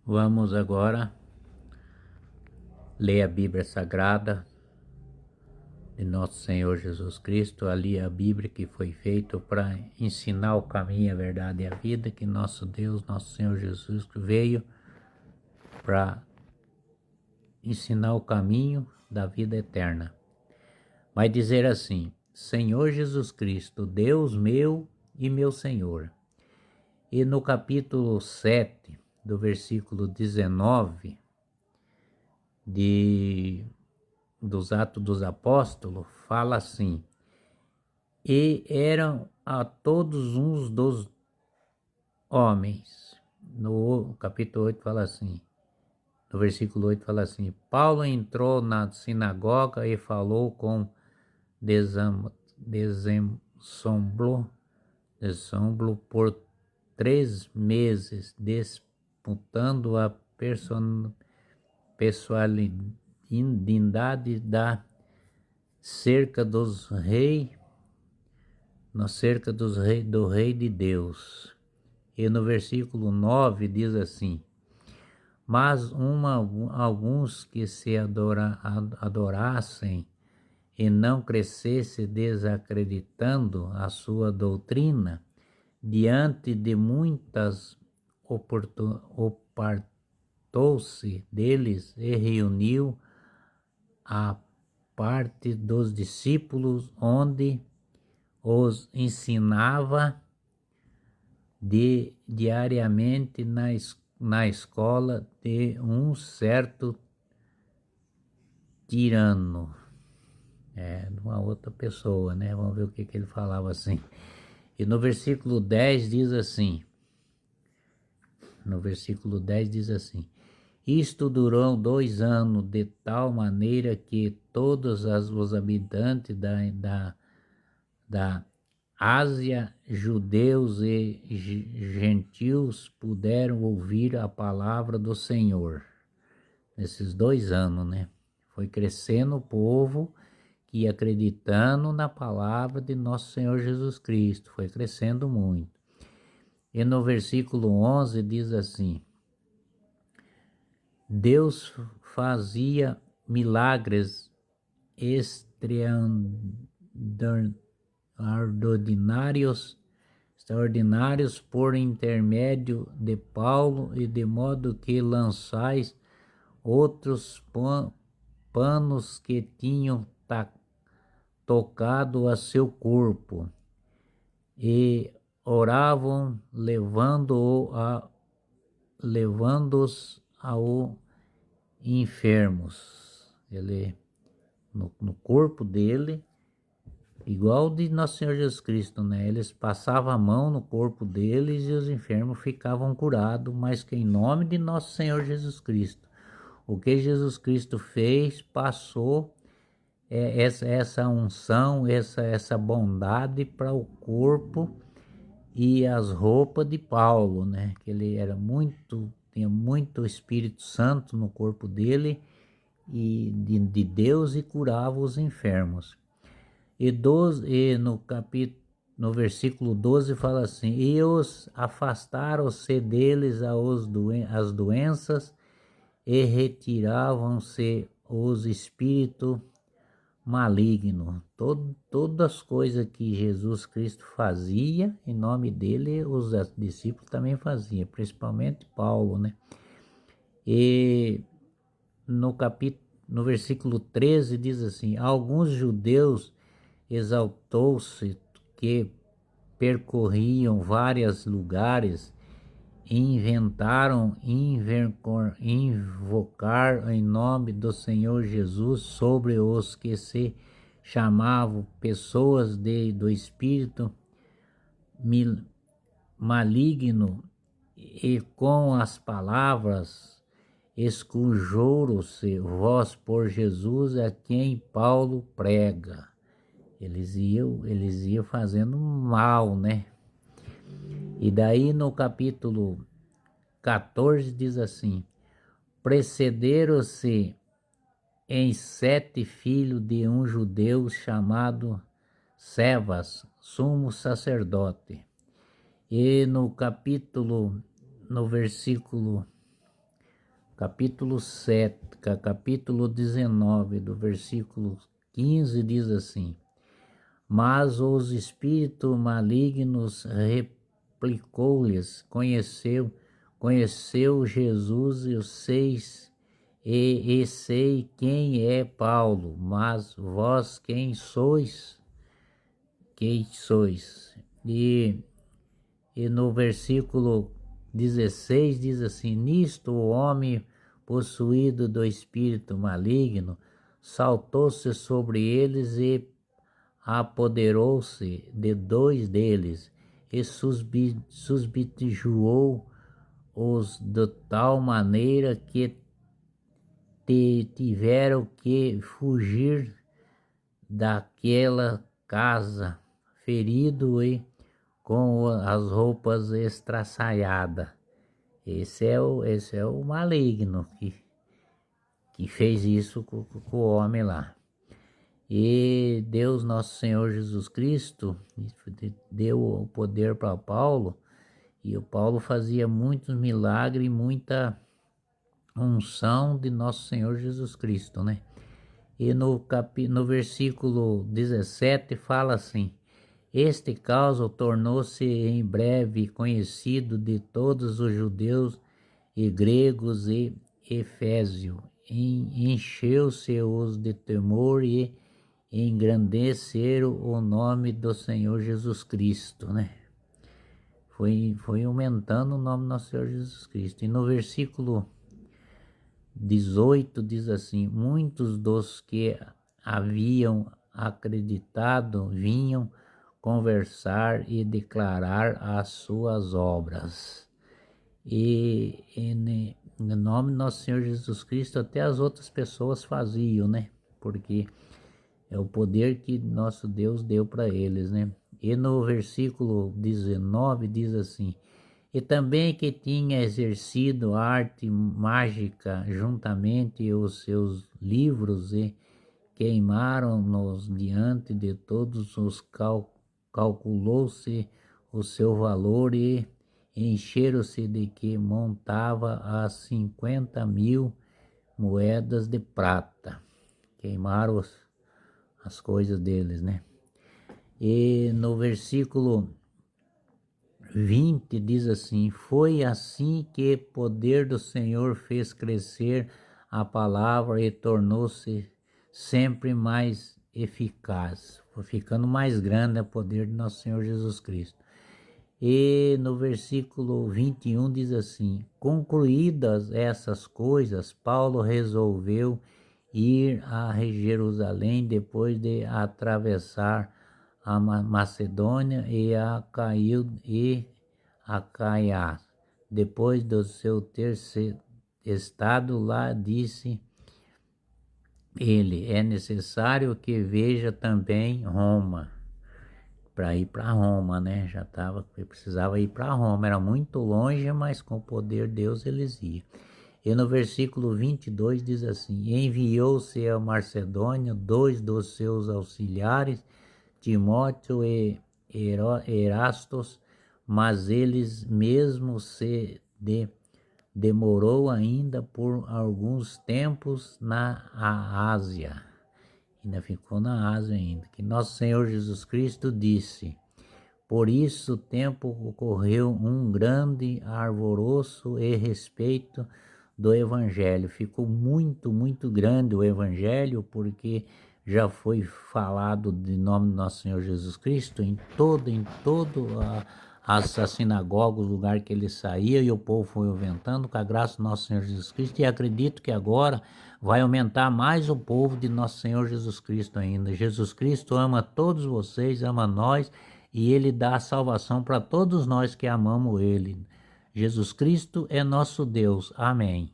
Vamos agora ler a Bíblia Sagrada de Nosso Senhor Jesus Cristo. Ali a Bíblia que foi feita para ensinar o caminho, a verdade e a vida, que nosso Deus, nosso Senhor Jesus veio para ensinar o caminho da vida eterna. Vai dizer assim: Senhor Jesus Cristo, Deus meu e meu Senhor. E no capítulo 7, do versículo 19 dos Atos dos Apóstolos, fala assim: e eram a todos uns dos homens. No capítulo 8 fala assim, no versículo 8 fala assim: Paulo entrou na sinagoga e falou com desensombro por 3 meses, disputando a pessoalidade da cerca dos reis, na cerca do rei de Deus. E no versículo 9 diz assim: mas alguns que se adorassem e não crescesse desacreditando a sua doutrina, diante de muitas apartou-se deles e reuniu a parte dos discípulos, onde os ensinava diariamente na escola de um certo tirano. De uma outra pessoa, né? Vamos ver o que ele falava assim. E no versículo 10 diz assim, isto durou 2 anos, de tal maneira que todos os habitantes da Ásia, judeus e gentios, puderam ouvir a palavra do Senhor. Nesses 2 anos, né? Foi crescendo o povo que ia acreditando na palavra de nosso Senhor Jesus Cristo. Foi crescendo muito. E no versículo 11 diz assim: Deus fazia milagres extraordinários por intermédio de Paulo, e de modo que lançais outros panos que tinham tocado a seu corpo, e oravam levando-os ao enfermos. Ele no corpo dele, igual de Nosso Senhor Jesus Cristo, né? Eles passavam a mão no corpo deles e os enfermos ficavam curados, mas que em nome de Nosso Senhor Jesus Cristo. O que Jesus Cristo fez, passou essa unção, essa bondade para o corpo e as roupas de Paulo, né? Que ele tinha muito Espírito Santo no corpo dele e de Deus, e curava os enfermos. E no versículo 12 fala assim: e os afastaram-se deles as doenças, e retiravam-se os espíritos malignos. Todas as coisas que Jesus Cristo fazia, em nome dele, os discípulos também faziam, principalmente Paulo, né? E no versículo 13 diz assim: alguns judeus exaltou-se que percorriam vários lugares, inventaram invocar em nome do Senhor Jesus sobre os que se chamavam pessoas do espírito maligno, e com as palavras: esconjuro-se vós por Jesus, a quem Paulo prega. Eles iam fazendo mal, né? E daí no capítulo 14 diz assim: precederam-se em 7 filhos de um judeu chamado Cefas, sumo sacerdote. E no versículo capítulo 7, capítulo 19, do versículo 15, diz assim: Mas os espíritos malignos replicou-lhes, conheceu Jesus e sei quem é Paulo, mas vós quem sois? Quem sois? E no versículo 16 diz assim: Nisto o homem possuído do espírito maligno saltou-se sobre eles e apoderou-se de dois deles e subjuou-os de tal maneira que tiveram que fugir daquela casa, ferido e com as roupas estraçalhadas. Esse é o maligno que fez isso com o homem lá. E Deus, nosso Senhor Jesus Cristo, deu o poder para Paulo, e o Paulo fazia muitos milagres e muita unção de nosso Senhor Jesus Cristo, né? E no versículo 17 fala assim: Este caso tornou-se em breve conhecido de todos os judeus e gregos e efésios. Encheu-se-os de temor e engrandeceram o nome do Senhor Jesus Cristo, né? Foi aumentando o nome do nosso Senhor Jesus Cristo. E no versículo 18 diz assim: Muitos dos que haviam acreditado vinham conversar e declarar as suas obras. E no nome do nosso Senhor Jesus Cristo até as outras pessoas faziam, né? Porque é o poder que nosso Deus deu para eles, né? E no versículo 19 diz assim: E também que tinha exercido arte mágica juntamente os seus livros e queimaram-nos diante de todos os calculou-se o seu valor e encheram-se de que montava a 50.000 moedas de prata. Queimaram as coisas deles, né? E no versículo 20 diz assim: Foi assim que o poder do Senhor fez crescer a palavra e tornou-se sempre mais eficaz. Foi ficando mais grande o poder de nosso Senhor Jesus Cristo. E no versículo 21 diz assim: Concluídas essas coisas, Paulo resolveu ir a Jerusalém depois de atravessar a Macedônia e a Acaia. Depois do seu ter estado lá, disse ele: É necessário que veja também Roma. Para ir para Roma, né? Precisava ir para Roma, era muito longe, mas com o poder de Deus eles iam. E no versículo 22 diz assim: Enviou-se a Macedônia 2 dos seus auxiliares, Timóteo e Erastos, mas eles mesmo se demorou ainda por alguns tempos na Ásia. Ainda ficou na Ásia ainda. Que nosso Senhor Jesus Cristo disse: Por isso o tempo ocorreu um grande alvoroço e respeito do Evangelho. Ficou muito, muito grande o Evangelho, porque já foi falado de nome do nosso Senhor Jesus Cristo em todo as sinagogas, o lugar que ele saía, e o povo foi aumentando com a graça do nosso Senhor Jesus Cristo, e acredito que agora vai aumentar mais o povo de nosso Senhor Jesus Cristo ainda. Jesus Cristo ama todos vocês, ama nós, e ele dá a salvação para todos nós que amamos ele. Jesus Cristo é nosso Deus. Amém.